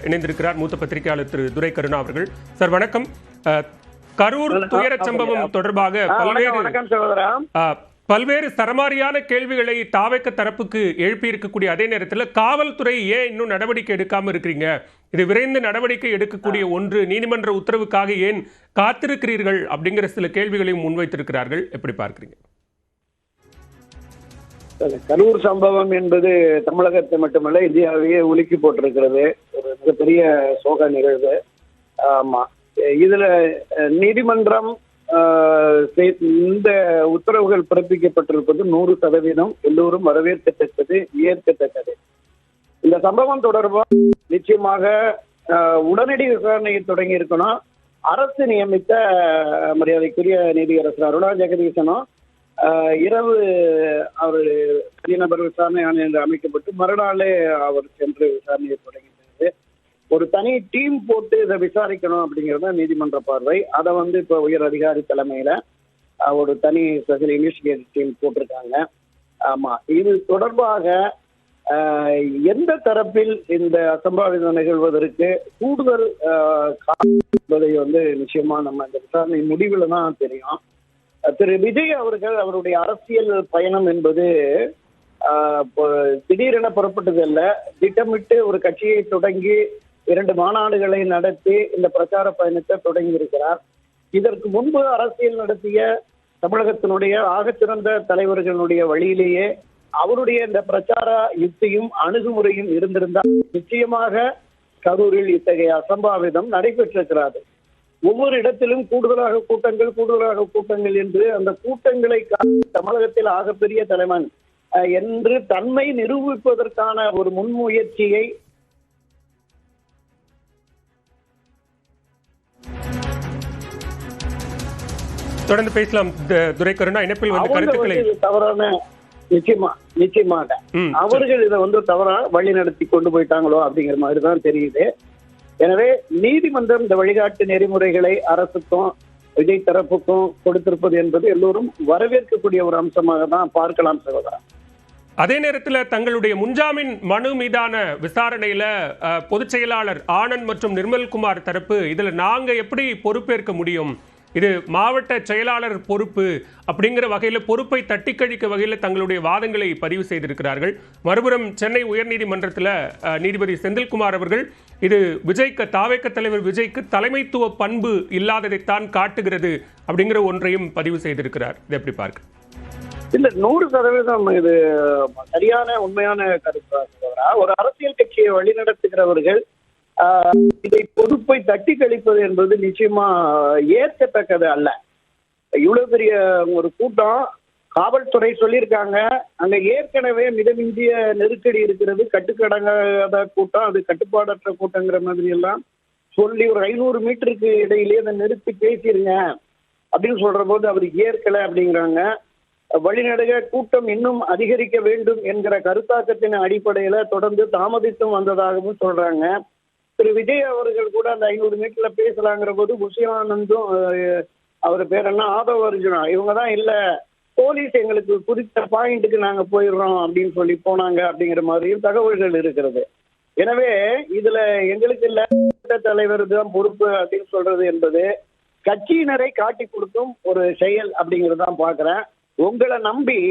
இணைந்திருக்கிறார் மூத்த பத்திரிகையாளர் திரு துரை கருணா அவர்கள். சார் வணக்கம். கரூர் துயர சம்பவம் தொடர்பாக பல்வேறு சரமாரியான கேள்விகளை தாவேக்க தரப்புக்கு எழுப்பி இருக்கக்கூடிய அதே நேரத்தில் காவல்துறை ஏன் இன்னும் நடவடிக்கை எடுக்காம இருக்கிறீங்க, இது விரைந்து நடவடிக்கை எடுக்கக்கூடிய ஒன்று, நீதிமன்ற உத்தரவுக்காக ஏன் காத்திருக்கிறீர்கள் அப்படிங்கிற சில கேள்விகளையும் முன்வைத்திருக்கிறார்கள். எப்படி பார்க்கிறீங்க? கரூர் சம்பவம் என்பது தமிழகத்தை மட்டுமல்ல இந்தியாவையே உலுக்கி போட்டிருக்கிறது. ஒரு மிகப்பெரிய சோக நிகழ்வு. ஆமா, இதுல நீதிமன்றம் இந்த உத்தரவுகள் பிறப்பிக்கப்பட்டிருப்பது 100% எல்லோரும் வரவேற்கத்தக்கது, ஏற்கத்தக்கது. இந்த சம்பவம் தொடர்பாக நிச்சயமாக உடனடி விசாரணையை தொடங்கி இருக்கணும். அரசு நியமித்த மரியாதைக்குரிய நீதியரசர் அருணா ஜெகதீசனும் இரவு அவர் தனிநபர் விசாரணை ஆணையம் என்று அமைக்கப்பட்டு மறுநாளே அவர் சென்று விசாரணையை தொடங்கினது. ஒரு தனி டீம் போட்டு இதை விசாரிக்கணும் அப்படிங்கிறது நீதிமன்ற பார்வை. அதை இப்போ உயர் அதிகாரி தலைமையில ஒரு தனி ஸ்பெஷல் இன்வெஸ்டிகேட்டிவ் டீம் போட்டிருக்காங்க. ஆமா, இது தொடர்பாக எந்த தரப்பில் இந்த அசம்பாவிதம் நிகழ்வதற்கு கூடுதல் என்பதை நிச்சயமா நம்ம இந்த விசாரணை முடிவுல தான் தெரியும். திரு விஜய் அவர்கள் அவருடைய அரசியல் பயணம் என்பது திடீரென புறப்பட்டது அல்ல. திட்டமிட்டு ஒரு கட்சியை தொடங்கி 2 மாநாடுகளை நடத்தி இந்த பிரச்சார பயணத்தை தொடங்கி இருக்கிறார். இதற்கு முன்பு அரசியல் நடத்திய தமிழகத்தினுடைய ஆகச்சிறந்த தலைவர்களுடைய வழியிலேயே அவருடைய இந்த பிரச்சார யுக்தியும் அணுகுமுறையும் இருந்திருந்தால் நிச்சயமாக கரூரில் இத்தகைய அசம்பாவிதம் நடைபெற்றிருக்கிறது. ஒவ்வொரு இடத்திலும் கூடுதலாக கூட்டங்கள் என்று அந்த கூட்டங்களை தமிழகத்தில் ஆகப்பெரிய தலைவன் என்று தன்மை நிரூபிப்பதற்கான ஒரு முன்முயற்சியை தொடர்ந்து பேசலாம். துரை கருணா இணைப்பில் கருத்துக்களை தவறான நிச்சயமாக அவர்கள் இதை தவறா வழி நடத்தி கொண்டு போயிட்டாங்களோ அப்படிங்கிற மாதிரி தான் தெரியுது. எனவே நீதிமன்றம் இந்த வழிகாட்டு நெறிமுறைகளை அரசுக்கும் விஜய் தரப்புக்கும் கொடுத்திருப்பது என்பது எல்லோரும் வரவேற்கக்கூடிய ஒரு அம்சமாக தான் பார்க்கலாம் சகோதரா. அதே நேரத்தில் தங்களுடைய முன்ஜாமீன் மனு மீதான விசாரணையில பொதுச் செயலாளர் ஆனந்த் மற்றும் நிர்மல்குமார் தரப்பு இதுல நாங்க எப்படி பொறுப்பேற்க முடியும், இது மாவட்ட செயலாளர் பொறுப்பு அப்படிங்கிற வகையில் பொறுப்பை தட்டி கழிக்க வகையில் தங்களுடைய வாதங்களை பதிவு செய்திருக்கிறார்கள். மறுபுறம் சென்னை உயர்நீதிமன்றத்தில் நீதிபதி செந்தில்குமார் அவர்கள் இது விஜய்க்கு தாவேக்க தலைவர் விஜய்க்கு தலைமைத்துவ பண்பு இல்லாததைத்தான் காட்டுகிறது அப்படிங்கிற ஒன்றையும் பதிவு செய்திருக்கிறார். இது எப்படி பார்க்க? இல்ல, 100% இது சரியான உண்மையான கருத்து. ஒரு அரசியல் கட்சியை வழிநடத்துகிறவர்கள் இதை பொறுப்பை தட்டி கழிப்பது என்பது நிச்சயமா ஏற்கத்தக்கது அல்ல. இவ்வளவு பெரிய ஒரு கூட்டம், காவல்துறை சொல்லியிருக்காங்க, அங்க ஏற்கனவே மிதமிஞ்சிய நெருக்கடி இருக்கிறது, கட்டுக்கடங்காத கூட்டம், அது கட்டுப்பாடற்ற கூட்டங்கிற மாதிரி எல்லாம் சொல்லி ஒரு 500 மீட்டருக்கு இடையிலேயே அதை நிறுத்தி பேசிருங்க அப்படின்னு சொல்ற போது அவர் ஏற்கலை அப்படிங்கிறாங்க. வழிநடுக கூட்டம் இன்னும் அதிகரிக்க வேண்டும் என்கிற கருத்தாக்கத்தின் அடிப்படையில தொடர்ந்து தாமதித்தும் வந்ததாகவும் சொல்றாங்க. திரு விஜய் அவர்கள் கூட அந்த 500 மீட்டர்ல பேசலாங்கிற போது புஷியானந்தும் அவர் பேர் என்ன ஆதவ அர்ஜுனா இவங்க தான் இல்ல, போலீஸ் எங்களுக்கு குறித்த பாயிண்ட்டுக்கு நாங்க போயிடுறோம் அப்படின்னு சொல்லி போனாங்க அப்படிங்கிற மாதிரியும் தகவல்கள் இருக்கிறது. எனவே இதுல எங்களுக்கு இல்ல தலைவர் தான் பொறுப்பு அப்படின்னு சொல்றது என்பது கட்சியினரை காட்டி கொடுக்கும் ஒரு செயல் அப்படிங்கறதான் பாக்குறேன். உங்களை நம்பி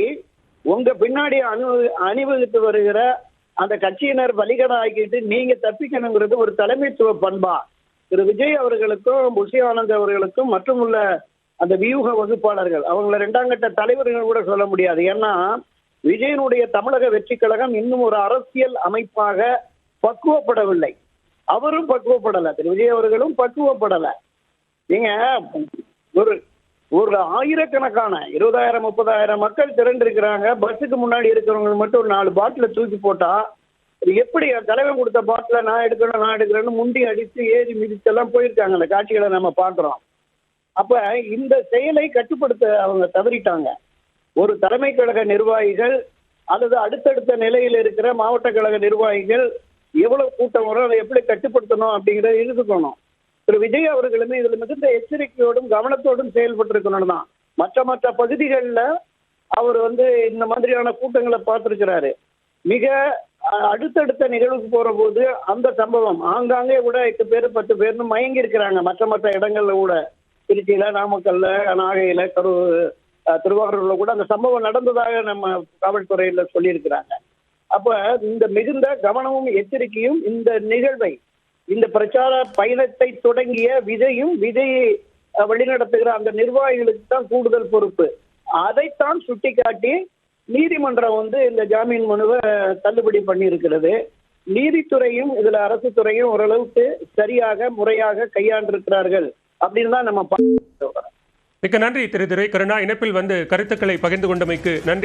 உங்க பின்னாடி அணிவகுத்து வருகிற அந்த கட்சியினர் பலிகடை ஆக்கிட்டு நீங்க தப்பிக்கணுங்கிறது ஒரு தலைமைத்துவ பண்பா? திரு விஜய் அவர்களுக்கும் புஷி ஆனந்த் அவர்களுக்கும் மற்றும் உள்ள அந்த வியூக வகுப்பாளர்கள் அவங்கள 2ஆம் கட்ட தலைவர்கள் கூட சொல்ல முடியாது. ஏன்னா விஜயனுடைய தமிழக வெற்றி கழகம் இன்னும் ஒரு அரசியல் அமைப்பாக பக்குவப்படவில்லை. அவரும் பக்குவப்படலை, திரு விஜய் அவர்களும் பக்குவப்படலை. நீங்க ஒரு ஆயிரக்கணக்கான 20,000-30,000 மக்கள் திரண்டிருக்கிறாங்க. பஸ்ஸுக்கு முன்னாடி இருக்கிறவங்க மட்டும் ஒரு 4 பாட்டில தூக்கி போட்டா எப்படி தலைவன் கொடுத்த பாட்டில நான் எடுக்கிறேன்னு முண்டி அடித்து ஏறி மிதிச்செல்லாம் போயிருக்காங்க. அந்த காட்சிகளை நம்ம பார்க்கிறோம். அப்ப இந்த செயலை கட்டுப்படுத்த அவங்க தவறிட்டாங்க. ஒரு தலைமை கழக நிர்வாகிகள் அல்லது அடுத்தடுத்த நிலையில் இருக்கிற மாவட்ட கழக நிர்வாகிகள் எவ்வளவு கூட்டம் வரும், அதை எப்படி கட்டுப்படுத்தணும் அப்படிங்கிறத இருக்கணும். திரு விஜய் அவர்களுமே இதுல மிகுந்த எச்சரிக்கையோடும் கவனத்தோடும் செயல்பட்டு இருக்கணும் தான். மற்ற பகுதிகளில் அவர் இந்த மாதிரியான கூட்டங்களை பார்த்திருக்கிறாரு. மிக அடுத்தடுத்த நிகழ்வுக்கு போற போது அந்த சம்பவம் ஆங்காங்கே கூட 8 பேர் 10 பேர்னு மயங்கி இருக்கிறாங்க. மற்ற இடங்கள்ல கூட திருச்சியில, நாமக்கல்ல, நாகையில, திருவாரூர்ல கூட அந்த சம்பவம் நடந்ததாக நம்ம காவல்துறையில சொல்லியிருக்கிறாங்க. அப்ப இந்த மிகுந்த கவனமும் எச்சரிக்கையும் இந்த நிகழ்வை, இந்த பிரச்சார பயணத்தை தொடங்கிய விஜயை வழிநடத்துகிற அந்த நிர்வாகிகளுக்கு தான் கூடுதல் பொறுப்பு. அதைத்தான் சுட்டிக்காட்டி நீதிமன்றம் இந்த ஜாமீன் மனுவை தள்ளுபடி பண்ணி இருக்கிறது. நீதித்துறையும் இதுல அரசு துறையும் ஓரளவுக்கு சரியாக முறையாக கையாண்டிருக்கிறார்கள் அப்படின்னு தான் நம்ம மிக்க நன்றி திரு துரைக்கருணா. இணைப்பில் கருத்துக்களை பகிர்ந்து கொண்டமைக்கு நன்றி.